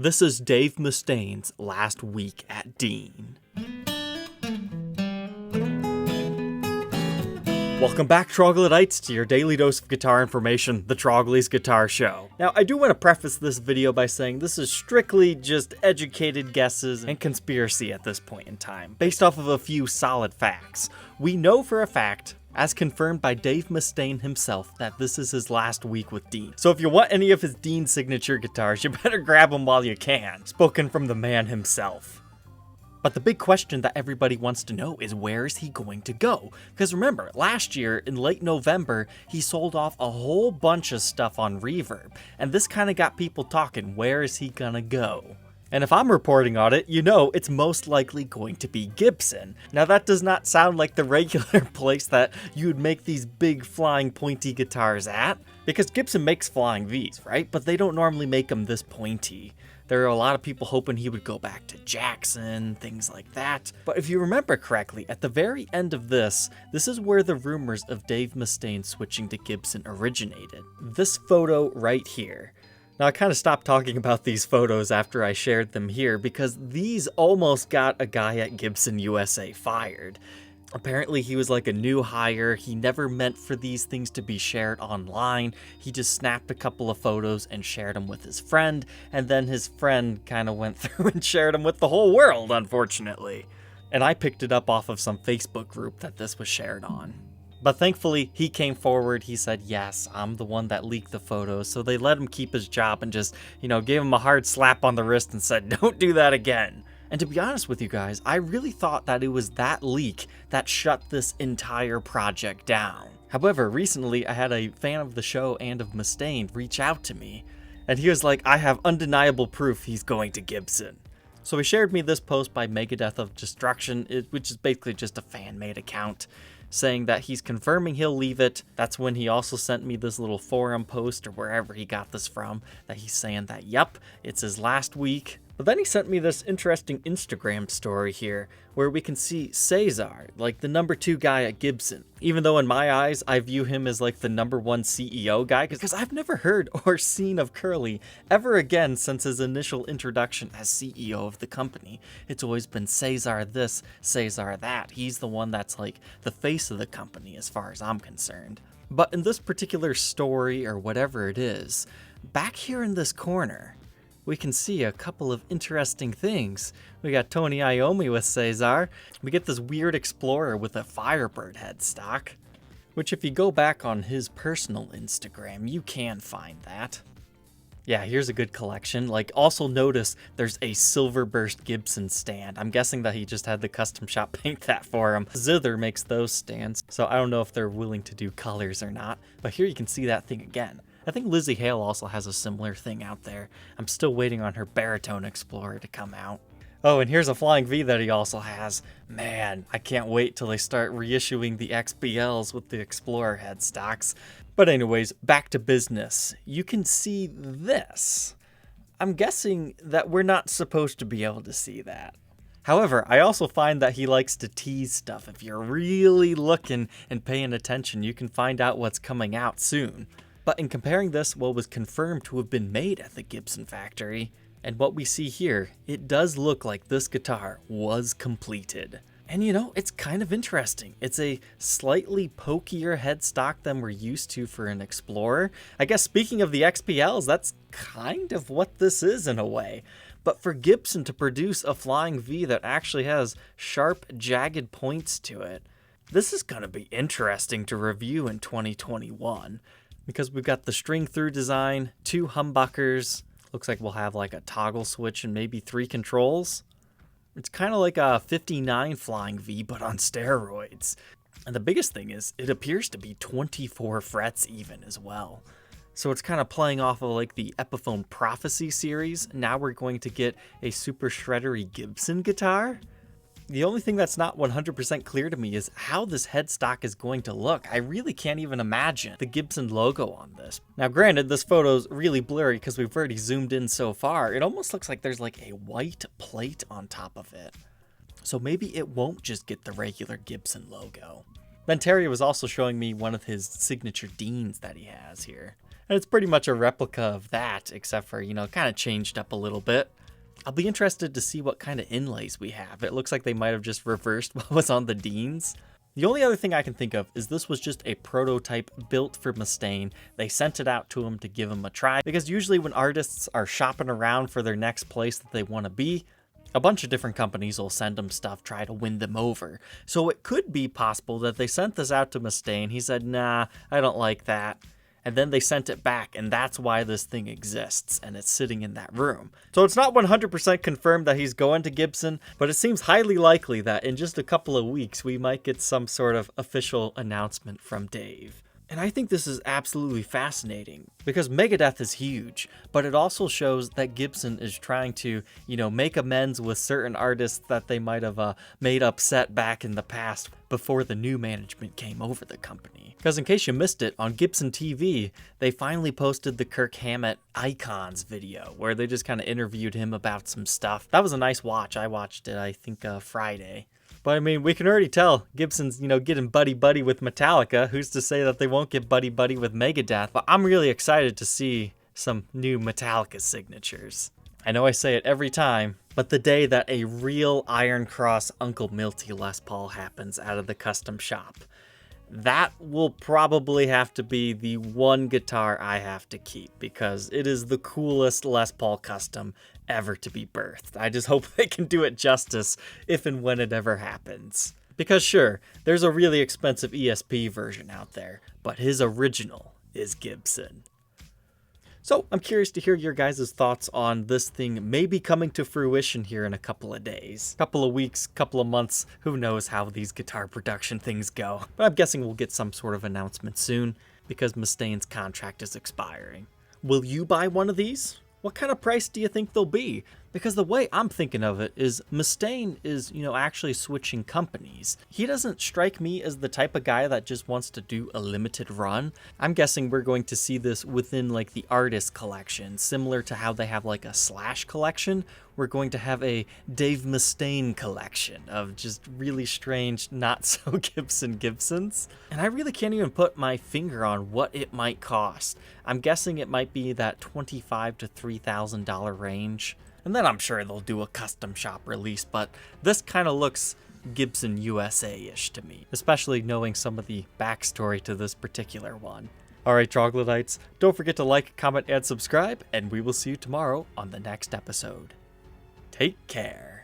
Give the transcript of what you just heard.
This is Dave Mustaine's last week at Dean. Welcome back, Troglodytes, to your daily dose of guitar information, the Trogly's Guitar Show. Now, I do want to preface this video by saying this is strictly just educated guesses and conspiracy at this point in time, based off of a few solid facts. We know for a fact, as confirmed by Dave Mustaine himself, that this is his last week with Dean. So if you want any of his Dean signature guitars, you better grab them while you can. Spoken from the man himself. But the big question that everybody wants to know is, where is he going to go? Because remember, last year in late November, he sold off a whole bunch of stuff on Reverb, and this kind of got people talking, where is he gonna go? And if I'm reporting on it, you know it's most likely going to be Gibson. Now that does not sound like the regular place that you'd make these big flying pointy guitars at, because Gibson makes flying Vs, right? But they don't normally make them this pointy. There are a lot of people hoping he would go back to Jackson, things like that. But if you remember correctly, at the very end of this is where the rumors of Dave Mustaine switching to Gibson originated. This photo right here. Now, I kind of stopped talking about these photos after I shared them here because these almost got a guy at Gibson USA fired. Apparently, he was like a new hire. He never meant for these things to be shared online. He just snapped a couple of photos and shared them with his friend, and then his friend kind of went through and shared them with the whole world, unfortunately. And I picked it up off of some Facebook group that this was shared on. But thankfully, he came forward, he said, yes, I'm the one that leaked the photos, so they let him keep his job and just, gave him a hard slap on the wrist and said, don't do that again. And to be honest with you guys, I really thought that it was that leak that shut this entire project down. However, recently I had a fan of the show and of Mustaine reach out to me, and he was like, I have undeniable proof he's going to Gibson. So he shared me this post by Megadeth of Destruction, which is basically just a fan-made account, saying that he's confirming he'll leave it. That's when he also sent me this little forum post, or wherever he got this from, that he's saying that, yep, it's his last week. But then he sent me this interesting Instagram story here, where we can see Cesar, like the number 2 guy at Gibson. Even though in my eyes, I view him as like the number 1 CEO guy, because I've never heard or seen of Curly ever again since his initial introduction as CEO of the company. It's always been Cesar this, Cesar that. He's the one that's like the face of the company as far as I'm concerned. But in this particular story, or whatever it is, back here in this corner, we can see a couple of interesting things. We got Tony Iommi with Cesar. We get this weird Explorer with a Firebird headstock, which if you go back on his personal Instagram, you can find that. Yeah, here's a good collection. Like, also notice there's a Silverburst Gibson stand. I'm guessing that he just had the custom shop paint that for him. Zither makes those stands, so I don't know if they're willing to do colors or not. But here you can see that thing again. I think Lizzie Hale also has a similar thing out there. I'm still waiting on her Baritone Explorer to come out. Oh, and here's a Flying V that he also has. Man, I can't wait till they start reissuing the XBLs with the Explorer headstocks. But anyways, back to business. You can see this. I'm guessing that we're not supposed to be able to see that. However, I also find that he likes to tease stuff. If you're really looking and paying attention, you can find out what's coming out soon. But in comparing this, what was confirmed to have been made at the Gibson factory, and what we see here, it does look like this guitar was completed. And it's kind of interesting. It's a slightly pokier headstock than we're used to for an Explorer. I guess speaking of the XPLs, that's kind of what this is in a way. But for Gibson to produce a Flying V that actually has sharp, jagged points to it, this is going to be interesting to review in 2021. Because we've got the string through design, 2 humbuckers, looks like we'll have like a toggle switch and maybe 3 controls. It's kind of like a 59 Flying V, but on steroids. And the biggest thing is, it appears to be 24 frets even as well. So it's kind of playing off of like the Epiphone Prophecy series. Now we're going to get a super shreddery Gibson guitar. The only thing that's not 100% clear to me is how this headstock is going to look. I really can't even imagine the Gibson logo on this. Now granted, this photo's really blurry because we've already zoomed in so far. It almost looks like there's like a white plate on top of it. So maybe it won't just get the regular Gibson logo. Then Terry was also showing me one of his signature Deans that he has here. And it's pretty much a replica of that, except for, kind of changed up a little bit. I'll be interested to see what kind of inlays we have. It looks like they might have just reversed what was on the Deans. The only other thing I can think of is this was just a prototype built for Mustaine. They sent it out to him to give him a try, because usually when artists are shopping around for their next place that they want to be, a bunch of different companies will send them stuff, try to win them over. So it could be possible that they sent this out to Mustaine. He said, nah, I don't like that. And then they sent it back, and that's why this thing exists, and it's sitting in that room. So it's not 100% confirmed that he's going to Gibson, but it seems highly likely that in just a couple of weeks, we might get some sort of official announcement from Dave. And I think this is absolutely fascinating, because Megadeth is huge, but it also shows that Gibson is trying to, make amends with certain artists that they might have made upset back in the past before the new management came over the company. Because in case you missed it, on Gibson TV, they finally posted the Kirk Hammett Icons video, where they just kind of interviewed him about some stuff. That was a nice watch. I watched it, I think, Friday. But I mean, we can already tell Gibson's, getting buddy-buddy with Metallica. Who's to say that they won't get buddy-buddy with Megadeth? But I'm really excited to see some new Metallica signatures. I know I say it every time, but the day that a real Iron Cross Uncle Milty Les Paul happens out of the custom shop, that will probably have to be the one guitar I have to keep, because it is the coolest Les Paul custom ever to be birthed. I just hope they can do it justice if and when it ever happens. Because sure, there's a really expensive ESP version out there, but his original is Gibson. So I'm curious to hear your guys' thoughts on this thing maybe coming to fruition here in a couple of days. Couple of weeks, couple of months, who knows how these guitar production things go. But I'm guessing we'll get some sort of announcement soon, because Mustaine's contract is expiring. Will you buy one of these? What kind of price do you think they'll be? Because the way I'm thinking of it is Mustaine is, actually switching companies. He doesn't strike me as the type of guy that just wants to do a limited run. I'm guessing we're going to see this within like the artist collection, similar to how they have like a Slash collection. We're going to have a Dave Mustaine collection of just really strange, not so Gibsons. And I really can't even put my finger on what it might cost. I'm guessing it might be that $2,500 to $3,000 range. And then I'm sure they'll do a custom shop release, but this kind of looks Gibson USA-ish to me, especially knowing some of the backstory to this particular one. Alright, Troglodytes, don't forget to like, comment, and subscribe, and we will see you tomorrow on the next episode. Take care.